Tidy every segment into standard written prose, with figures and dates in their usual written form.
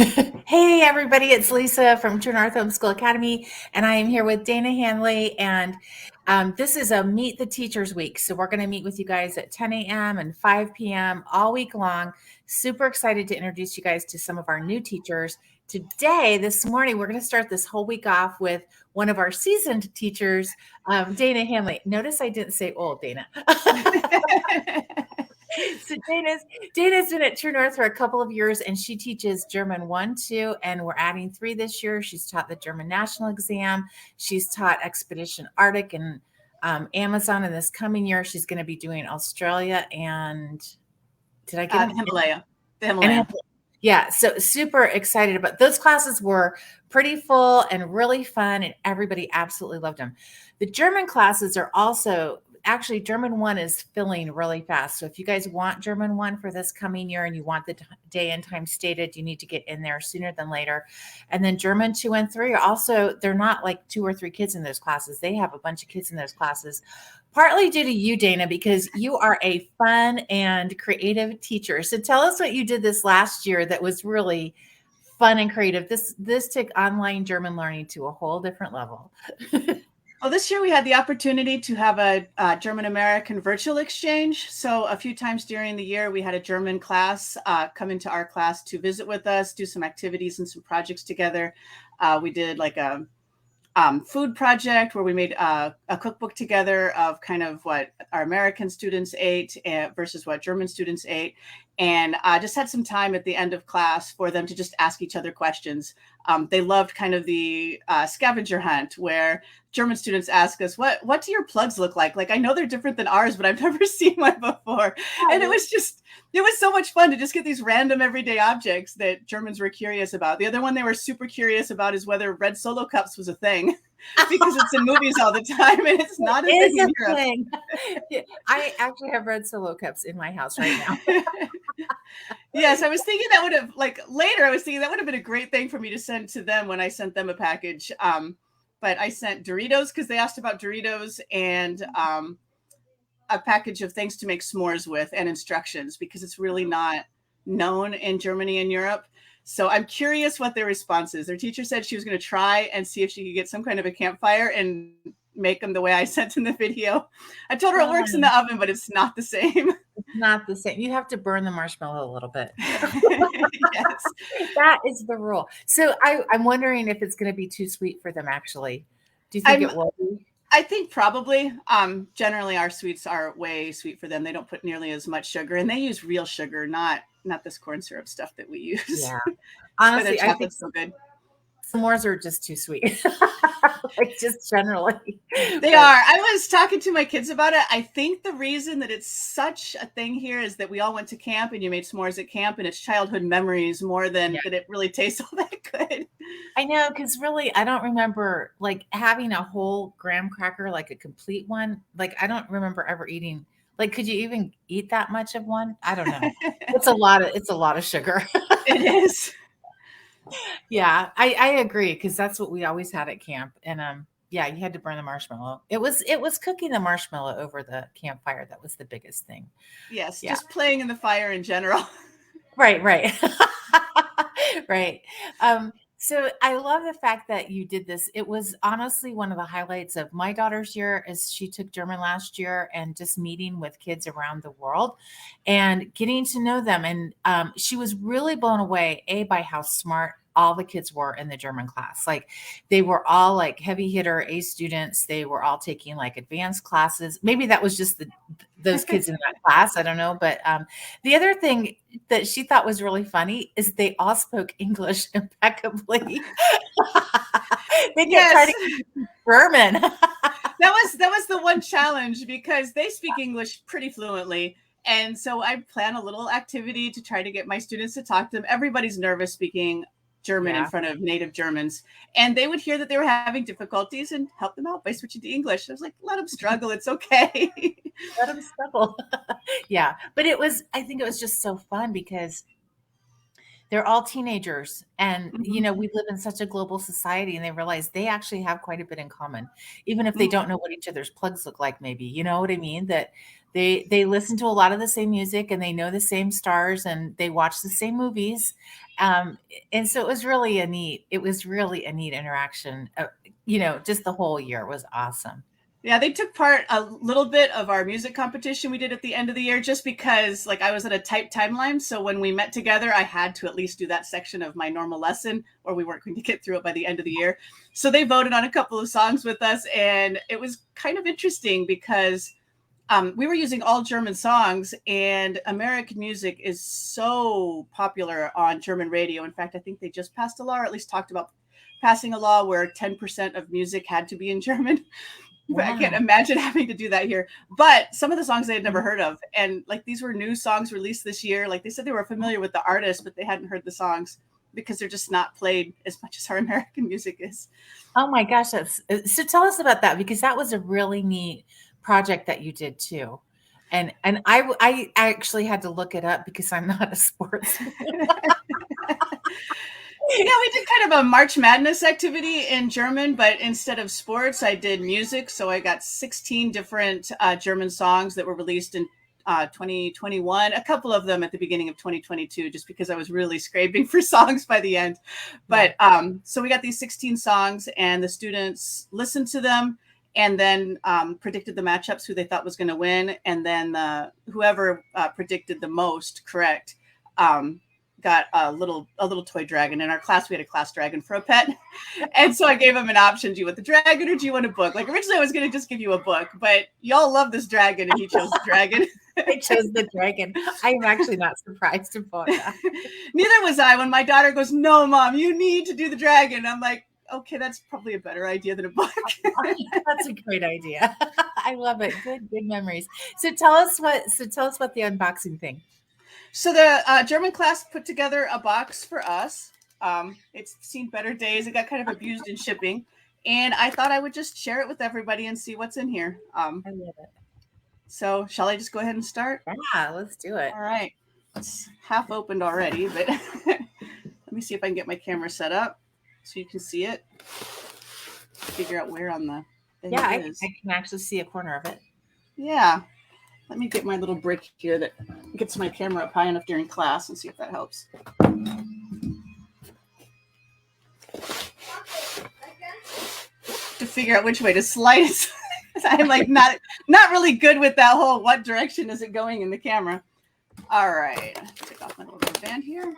Hey, everybody, it's Lisa from True North Homeschool Academy, and I am here with Dana Hanley. And this is a Meet the Teachers week. So we're going to meet with you guys at 10 a.m. and 5 p.m. all week long. Super excited to introduce you guys to some of our new teachers. Today, this morning, we're going to start this whole week off with one of our seasoned teachers, Dana Hanley. Notice I didn't say old, Dana. So Dana's been at True North for a couple of years, and she teaches German 1, 2, and we're adding 3 this year. She's taught the German National Exam. She's taught Expedition Arctic and Amazon. And this coming year, she's going to be doing Australia and did I get Himalaya? The Himalaya. Yeah, so super excited about those classes. Were pretty full and really fun, and everybody absolutely loved them. The German classes are also actually German 1 is filling really fast. So if you guys want German 1 for this coming year and you want the day and time stated, you need to get in there sooner than later. And then German 2 and 3 are also, they're not like 2 or 3 kids in those classes. They have a bunch of kids in those classes, partly due to you, Dana, because you are a fun and creative teacher. So tell us what you did this last year that was really fun and creative. This took online German learning to a whole different level. Well, this year we had the opportunity to have a German-American virtual exchange. So a few times during the year, we had a German class come into our class to visit with us, do some activities and some projects together. We did like a food project where we made a cookbook together of kind of what our American students ate versus what German students ate. And just had some time at the end of class for them to just ask each other questions. They loved kind of the scavenger hunt where German students ask us, what do your plugs look like? Like, I know they're different than ours, but I've never seen one before. And it was so much fun to just get these random everyday objects that Germans were curious about. The other one they were super curious about is whether red Solo cups was a thing. Because it's in movies all the time and it's not a thing in Europe. I actually have red Solo cups in my house right now. Yes, I was thinking that would have, like, later I was thinking that would have been a great thing for me to send to them when I sent them a package. But I sent Doritos because they asked about Doritos, and a package of things to make s'mores with and instructions because it's really not known in Germany and Europe. So I'm curious what their response is. Their teacher said she was going to try and see if she could get some kind of a campfire and make them the way I sent in the video. I told her it works in the oven, but it's not the same. It's not the same. You have to burn the marshmallow a little bit. Yes. That is the rule. So I'm wondering if it's going to be too sweet for them, actually. Do you think it will be? I think probably. Generally, our sweets are way sweet for them. They don't put nearly as much sugar, and they use real sugar, not this corn syrup stuff that we use. Yeah. Honestly, I think so good. S'mores are just too sweet. Like, just generally. They are. I was talking to my kids about it. I think the reason that it's such a thing here is that we all went to camp and you made s'mores at camp, and it's childhood memories more than that it really tastes all that good. I know, because really, I don't remember like having a whole graham cracker, like a complete one. Like, I don't remember ever eating. Like, could you even eat that much of one? I don't know. It's a lot of sugar. It is. Yeah, I agree, because that's what we always had at camp. And yeah, you had to burn the marshmallow. It was cooking the marshmallow over the campfire that was the biggest thing. Yes, just playing in the fire in general. Right. Right. So I love the fact that you did this. It was honestly one of the highlights of my daughter's year, as she took German last year, and just meeting with kids around the world and getting to know them. And she was really blown away, by how smart all the kids were in the German class. Like, they were all like heavy hitter A students. They were all taking like advanced classes. Maybe that was just those kids in that class. I don't know. But the other thing that she thought was really funny is they all spoke English impeccably. They kept trying to speak German. That was the one challenge, because they speak English pretty fluently. And so I plan a little activity to try to get my students to talk to them. Everybody's nervous speaking German in front of native Germans, and they would hear that they were having difficulties and help them out by switching to English. I was like, let them struggle. It's okay. Let them struggle. Yeah. But I think it was just so fun because they're all teenagers, and, we live in such a global society, and they realize they actually have quite a bit in common, even if they don't know what each other's plugs look like, maybe, you know what I mean? That they listen to a lot of the same music, and they know the same stars, and they watch the same movies. And so it was really a neat interaction. Just the whole year was awesome. Yeah, they took part a little bit of our music competition we did at the end of the year, just because like I was at a tight timeline. So when we met together, I had to at least do that section of my normal lesson, or we weren't going to get through it by the end of the year. So they voted on a couple of songs with us, and it was kind of interesting because we were using all German songs, and American music is so popular on German radio. In fact, I think they just passed a law, or at least talked about passing a law where 10% of music had to be in German. But I can't imagine having to do that here. But some of the songs they had never heard of, and like these were new songs released this year. Like they said they were familiar with the artist, but they hadn't heard the songs because they're just not played as much as our American music is. Oh my gosh, so tell us about that, because that was a really neat project that you did too. And I actually had to look it up because I'm not a sportsman. Yeah, we did kind of a March Madness activity in German, but instead of sports, I did music. So I got 16 different German songs that were released in 2021, a couple of them at the beginning of 2022, just because I was really scraping for songs by the end. But so we got these 16 songs, and the students listened to them and then predicted the matchups, who they thought was going to win. And then whoever predicted the most correct got a little toy dragon. In our class, we had a class dragon for a pet. And so I gave him an option. Do you want the dragon or do you want a book? Like originally I was going to just give you a book, but y'all love this dragon, and he chose the dragon. I chose the dragon. I'm actually not surprised about that. Neither was I. When my daughter goes, "No, Mom, you need to do the dragon," I'm like, okay, that's probably a better idea than a book. That's a great idea. I love it. Good memories. So tell us about the unboxing thing. So the German class put together a box for us. It's seen better days. It got kind of abused in shipping, and I thought I would just share it with everybody and see what's in here. I love it. So shall I just go ahead and start? Yeah, let's do it. All right. It's half opened already, but let me see if I can get my camera set up so you can see it. Figure out where on the thing it is. I can actually see a corner of it. Yeah. Let me get my little brick here that gets my camera up high enough during class and see if that helps. To figure out which way to slide it. I'm like not really good with that whole what direction is it going in the camera. All right. Take off my little rubber band here.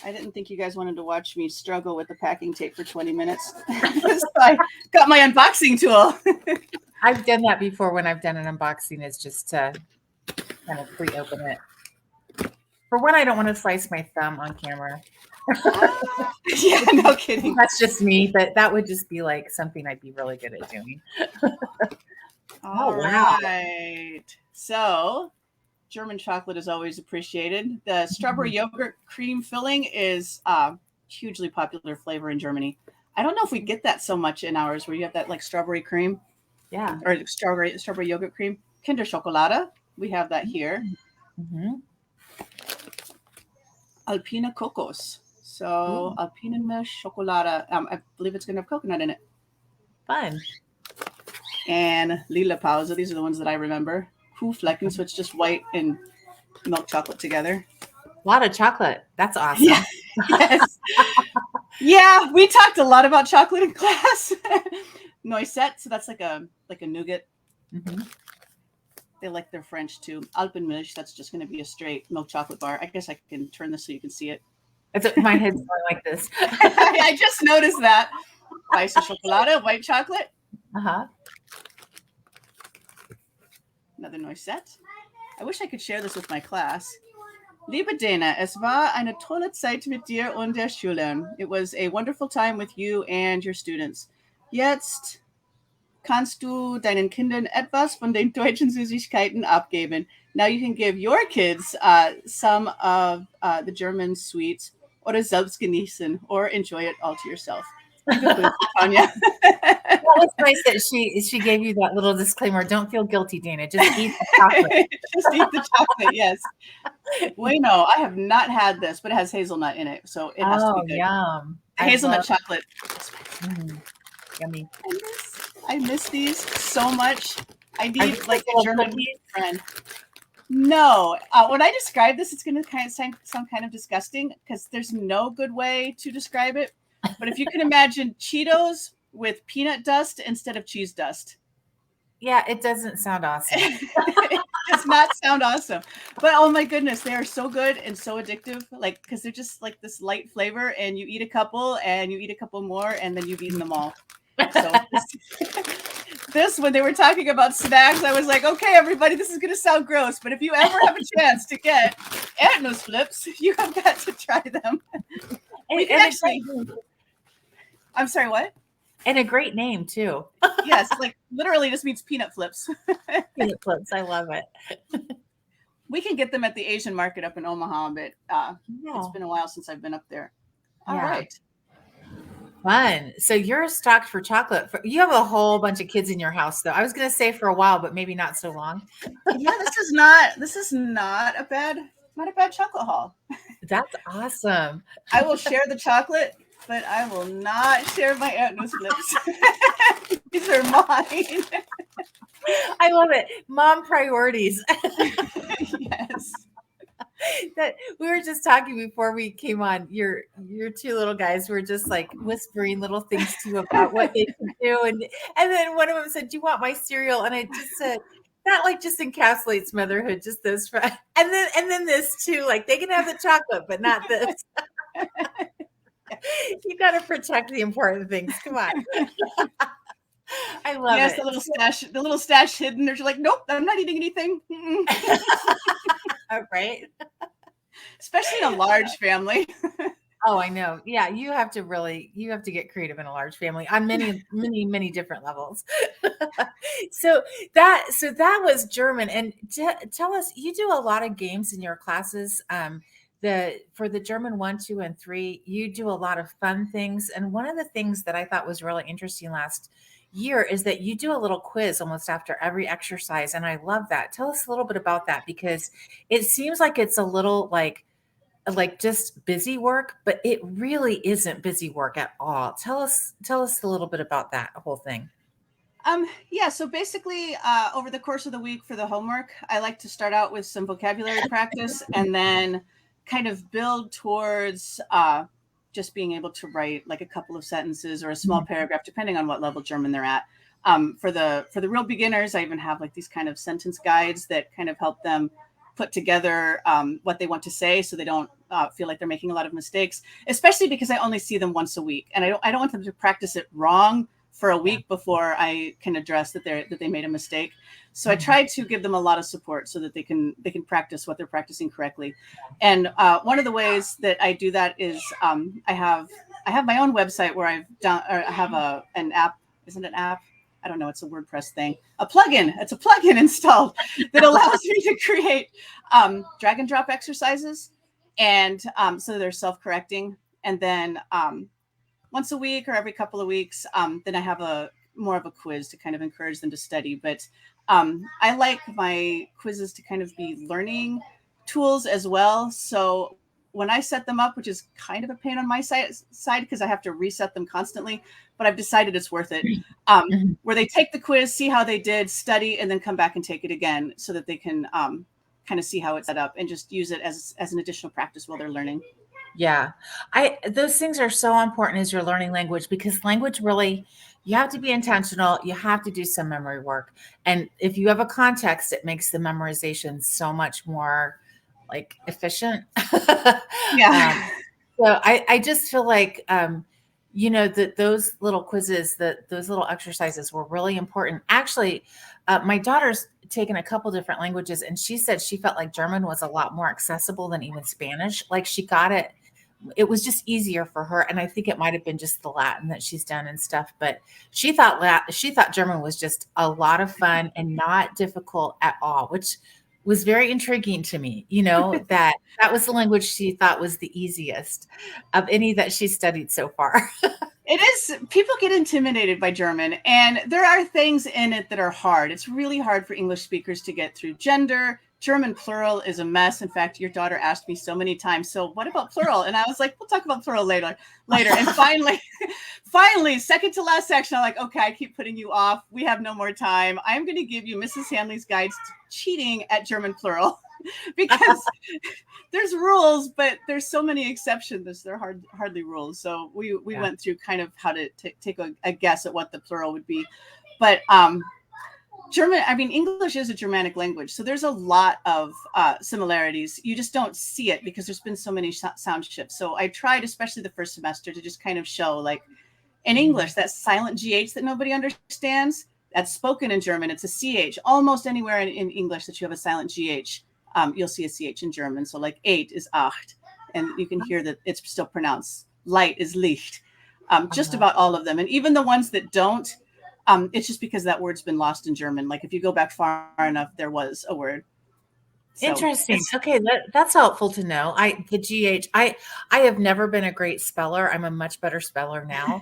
I didn't think you guys wanted to watch me struggle with the packing tape for 20 minutes. So I got my unboxing tool. I've done that before when I've done an unboxing, is just to kind of pre-open it. For one, I don't want to slice my thumb on camera. Yeah, no kidding. That's just me, but that would just be like something I'd be really good at doing. All right. So German chocolate is always appreciated. The strawberry yogurt cream filling is hugely popular flavor in Germany. I don't know if we get that so much in ours, where you have that like strawberry cream. Yeah. Or strawberry yogurt cream. Kinder Schokolade. We have that here. Mm-hmm. Alpine Kokos. So Alpine Milch Schokolade. I believe it's going to have coconut in it. Fun. And Lila Pause. These are the ones that I remember. Kuhflecken, so it's just white and milk chocolate together. A lot of chocolate. That's awesome. Yeah. Yes. Yeah, we talked a lot about chocolate in class. Noisette, so that's like a nougat. Mm-hmm. They like their French too. Alpenmilch, that's just going to be a straight milk chocolate bar. I guess I can turn this so you can see it. My head's going like this. I just noticed that. Weiße Schokolade, white chocolate. Uh-huh. Another Noisette. I wish I could share this with my class. Liebe Dana, es war eine tolle Zeit mit dir und der Schülern. It was a wonderful time with you and your students. Jetzt kannst du deinen Kindern etwas von den deutschen Süßigkeiten abgeben. Now you can give your kids some of the German sweets, oder selbst genießen, or enjoy it all to yourself. Tanya. That was nice that she gave you that little disclaimer. Don't feel guilty, Dana. Just eat the chocolate. Just eat the chocolate, yes. Bueno, I have not had this, but it has hazelnut in it, so it has to be good. Yum. Hazelnut chocolate. Yummy. And this I miss these so much. I Are need these like a little German cookies? friend. No, when I describe this, it's going to kind of sound kind of disgusting because there's no good way to describe it. But if you can imagine Cheetos with peanut dust instead of cheese dust. Yeah, it doesn't sound awesome. It does not sound awesome. But oh my goodness, they are so good and so addictive. Like, because they're just like this light flavor, and you eat a couple and you eat a couple more, and then you've eaten them all. So this, when they were talking about snacks, I was like, okay, everybody, this is going to sound gross, but if you ever have a chance to get Atnos flips, you have got to try them. We can actually. I'm sorry, what? And a great name too. Yes, like literally just means peanut flips. Peanut flips, I love it. We can get them at the Asian market up in Omaha, but it's been a while since I've been up there. All right. Fun. So you're stocked for chocolate. You have a whole bunch of kids in your house, though. I was going to say for a while, but maybe not so long. Yeah, this is not a bad chocolate haul. That's awesome. I will share the chocolate, but I will not share my Atnos flips. These are mine. I love it. Mom priorities. Yes. That we were just talking before we came on. Your two little guys were just like whispering little things to you about what they can do, and then one of them said, "Do you want my cereal?" And I just said, "That like just encapsulates motherhood." Just this, and then this too. Like they can have the chocolate, but not this. You got to protect the important things. Come on. I love it. The little stash hidden. They're just like, nope, I'm not eating anything. Right. Especially in a large family. Oh, I know. Yeah, you have to get creative in a large family on many different levels. So that was German. And tell us, you do a lot of games in your classes. For the German 1, 2, and 3, you do a lot of fun things. And one of the things that I thought was really interesting last year is that you do a little quiz almost after every exercise. And I love that. Tell us a little bit about that, because it seems like it's a little like just busy work, but it really isn't busy work at all. Tell us a little bit about that whole thing. Yeah, so basically over the course of the week for the homework, I like to start out with some vocabulary practice and then kind of build towards just being able to write like a couple of sentences or a small paragraph, depending on what level German they're at. For the real beginners, I even have like these kind of sentence guides that kind of help them put together what they want to say, so they don't feel like they're making a lot of mistakes, especially because I only see them once a week, and I don't want them to practice it wrong for a week before I can address that they made a mistake. So I try to give them a lot of support so that they can practice what they're practicing correctly. And one of the ways that I do that is I have my own website where I have an app. Isn't it an app? I don't know. It's a WordPress thing. A plugin. It's a plugin installed that allows me to create drag and drop exercises, and so they're self-correcting. And then once a week or every couple of weeks, then I have more of a quiz to kind of encourage them to study. But I like my quizzes to kind of be learning tools as well. So when I set them up, which is kind of a pain on my side because I have to reset them constantly, but I've decided it's worth it. Where they take the quiz, see how they did, study, and then come back and take it again so that they can kind of see how it's set up and just use it as an additional practice while they're learning. Yeah, those things are so important as you're learning language, because language really, you have to be intentional. You have to do some memory work. And if you have a context, it makes the memorization so much more like efficient. Yeah. So I just feel like, that those little quizzes, those little exercises were really important. Actually, my daughter's taken a couple different languages, and she said she felt like German was a lot more accessible than even Spanish. Like she got it. It was just easier for her. And I think it might've been just the Latin that she's done and stuff, but she thought German was just a lot of fun and not difficult at all, which was very intriguing to me, that was the language she thought was the easiest of any that she studied so far. It is. People get intimidated by German, and there are things in it that are hard. It's really hard for English speakers to get through gender, German plural is a mess. In fact, your daughter asked me so many times, so what about plural? And I was like, we'll talk about plural later. And finally, second to last section, I'm like, okay, I keep putting you off. We have no more time. I'm going to give you Mrs. Hanley's guides to cheating at German plural because there's rules, but there's so many exceptions. They're hardly rules. So we went through kind of how to take a guess at what the plural would be. But English is a Germanic language, so there's a lot of similarities. You just don't see it because there's been so many sound shifts. So I tried, especially the first semester, to just kind of show, like, in English, that silent GH that nobody understands, that's spoken in German. It's a CH. Almost anywhere in English that you have a silent GH, you'll see a CH in German. So like 8 is acht, and you can hear that it's still pronounced. Light is Licht. Just about all of them. And even the ones that don't, it's just because that word's been lost in German. Like if you go back far enough, there was a word. So interesting. Okay, that's helpful to know. The GH. I have never been a great speller. I'm a much better speller now,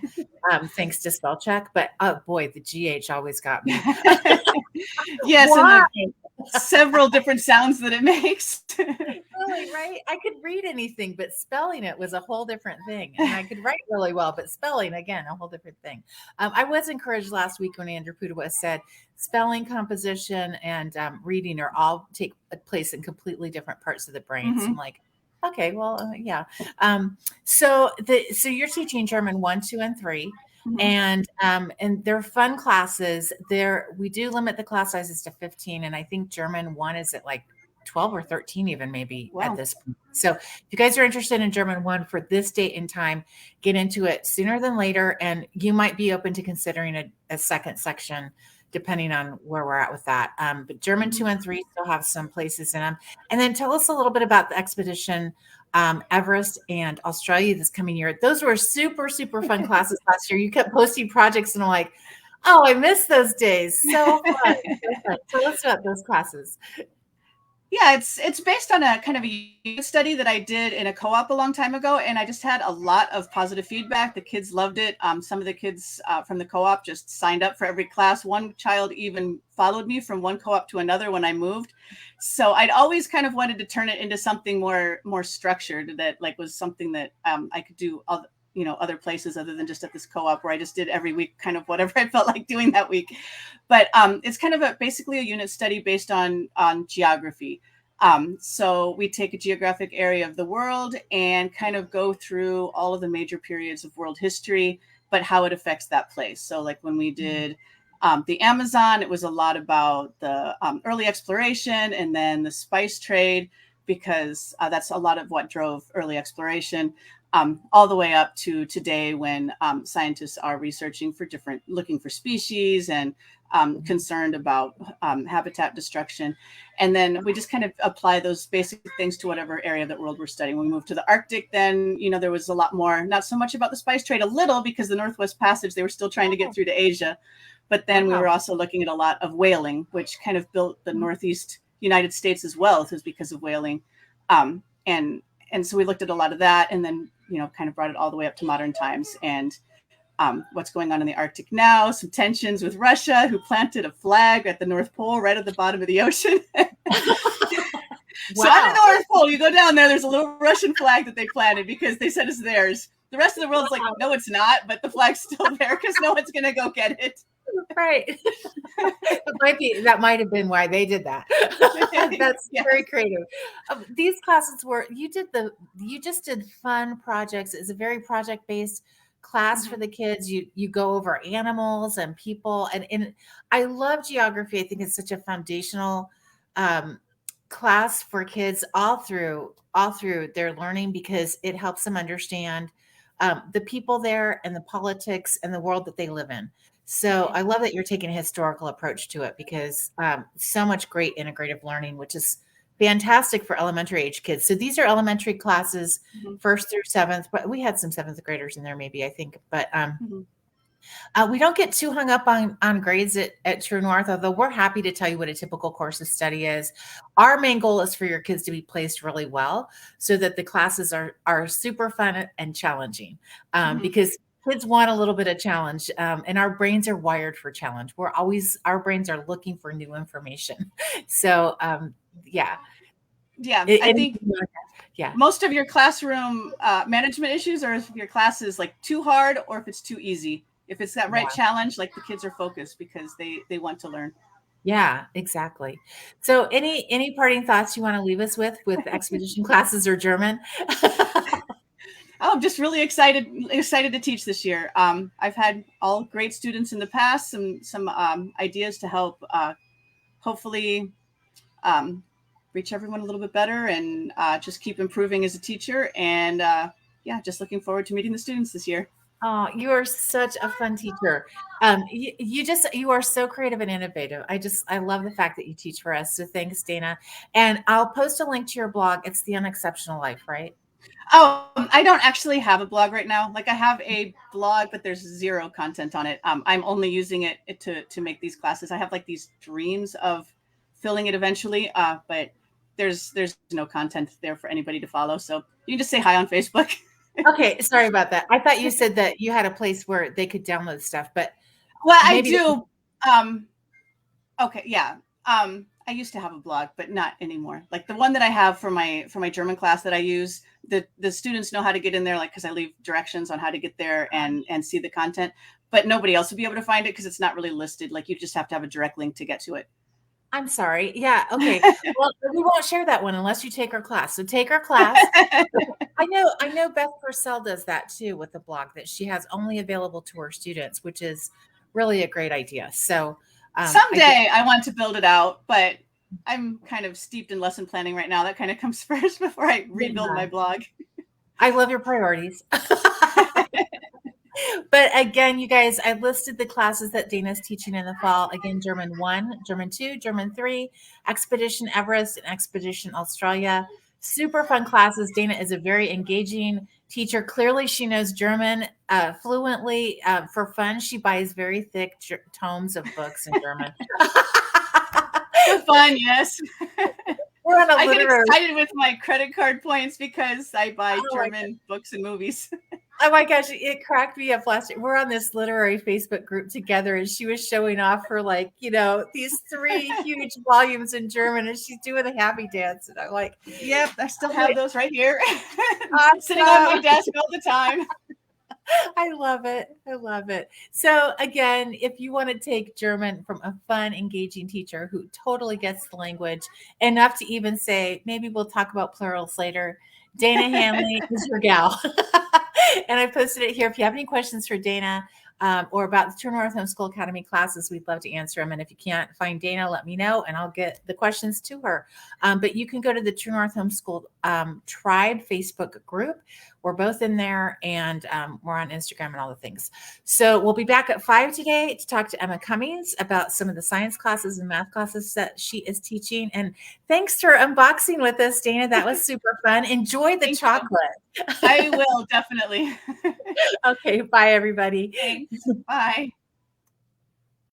thanks to spell check. But oh boy, the GH always got me. Yes, why? And several different sounds that it makes. Really, right? I could read anything, but spelling it was a whole different thing. And I could write really well, but spelling, again, a whole different thing. I was encouraged last week when Andrew Pudawa said spelling, composition, and reading are all take place in completely different parts of the brain. Mm-hmm. So I'm like, okay, well, yeah. So you're teaching German 1, 2, and 3. Mm-hmm. And they're fun classes. We do limit the class sizes to 15, and I think German 1 is at like 12 or 13 even maybe. Wow. At this point. So if you guys are interested in German 1 for this date and time, get into it sooner than later, and you might be open to considering a second section depending on where we're at with that. But German 2 and 3 still have some places in them. And then tell us a little bit about the expedition Everest and Australia this coming year. Those were super, super fun classes last year. You kept posting projects and I'm like, oh, I miss those days. So fun. Tell us about those classes. Yeah, it's based on a kind of a study that I did in a co-op a long time ago, and I just had a lot of positive feedback. The kids loved it. Some of the kids from the co-op just signed up for every class. One child even followed me from one co-op to another when I moved. So I'd always kind of wanted to turn it into something more structured, that like was something that I could do other places other than just at this co-op where I just did every week kind of whatever I felt like doing that week. But it's kind of basically a unit study based on geography. So we take a geographic area of the world and kind of go through all of the major periods of world history, but how it affects that place. So like when we did the Amazon, it was a lot about the early exploration and then the spice trade, because that's a lot of what drove early exploration. All the way up to today when scientists are looking for species and concerned about habitat destruction. And then we just kind of apply those basic things to whatever area of the world we're studying. When we moved to the Arctic, then, there was a lot more, not so much about the spice trade, a little, because the Northwest Passage, they were still trying to get through to Asia. But then we were also looking at a lot of whaling, which kind of built the Northeast United States as well. It was because of whaling. And so we looked at a lot of that, and then, kind of brought it all the way up to modern times and what's going on in the Arctic now, some tensions with Russia, who planted a flag at the North Pole right at the bottom of the ocean. Wow. So at the North Pole, you go down there, there's a little Russian flag that they planted because they said it's theirs. The rest of the world's like, no, it's not, but the flag's still there because no one's going to go get it. Right. That might have been why they did that. That's very creative. These classes you just did fun projects. It's a very project-based class for the kids. You go over animals and people, and I love geography. I think it's such a foundational class for kids all through their learning, because it helps them understand the people there and the politics and the world that they live in. So I love that you're taking a historical approach to it, because so much great integrative learning, which is fantastic for elementary age kids. So these are elementary classes, 1st through 7th, but we had some 7th graders in there maybe, I think. But we don't get too hung up on grades at True North, although we're happy to tell you what a typical course of study is. Our main goal is for your kids to be placed really well so that the classes are super fun and challenging, because kids want a little bit of challenge, and our brains are wired for challenge. Our brains are looking for new information. So Yeah. Yeah, It, I think yeah. most of your classroom management issues are if your class is like too hard or if it's too easy. If it's that right challenge, like the kids are focused because they want to learn. Yeah, exactly. So any parting thoughts you want to leave us with expedition classes or German? Oh, I'm just really excited to teach this year. I've had all great students in the past, some ideas to help hopefully reach everyone a little bit better and just keep improving as a teacher. And yeah, just looking forward to meeting the students this year. Oh, you are such a fun teacher. You are so creative and innovative. I love the fact that you teach for us. So thanks, Dana. And I'll post a link to your blog. It's The Unexceptional Life, right? Oh, I don't actually have a blog right now. Like I have a blog, but there's zero content on it. I'm only using it to make these classes. I have like these dreams of filling it eventually, but there's no content there for anybody to follow. So you can just say hi on Facebook. Okay, sorry about that. I thought you said that you had a place where they could download stuff, but well, I do. Okay, yeah. I used to have a blog, but not anymore. Like the one that I have for my German class that I use, the students know how to get in there, like because I leave directions on how to get there and see the content. But nobody else would be able to find it because it's not really listed. Like you just have to have a direct link to get to it. I'm sorry. Yeah. Okay. Well, we won't share that one unless you take our class. So take our class. I know Beth Purcell does that too with the blog that she has only available to her students, which is really a great idea. So someday I want to build it out, but I'm kind of steeped in lesson planning right now. That kind of comes first before I rebuild my blog. I love your priorities. But again, you guys, I listed the classes that Dana's teaching in the fall. Again, German 1, German 2, German 3, Expedition Everest, and Expedition Australia. Super fun classes. Dana is a very engaging teacher. Clearly, she knows German fluently. For fun, she buys very thick tomes of books in German. For fun, yes. I get excited with my credit card points because I buy German books and movies. Oh my gosh, it cracked me up last year. We're on this literary Facebook group together, and she was showing off her these 3 huge volumes in German, and she's doing a happy dance. And I'm like, yep, I still have those right here. Sitting on my desk all the time. I love it. I love it. So again, if you want to take German from a fun, engaging teacher who totally gets the language enough to even say, maybe we'll talk about plurals later, Dana Hanley is your gal. And I posted it here. If you have any questions for Dana or about the True North Homeschool Academy classes, we'd love to answer them. And if you can't find Dana, let me know and I'll get the questions to her. But you can go to the True North Homeschool Tribe Facebook group. We're both in there and we're on Instagram and all the things. So we'll be back at 5 today to talk to Emma Cummings about some of the science classes and math classes that she is teaching. And thanks for unboxing with us, Dana. That was super fun. Enjoy the chocolate. I will, definitely. Okay. Bye, everybody. Thanks. Bye.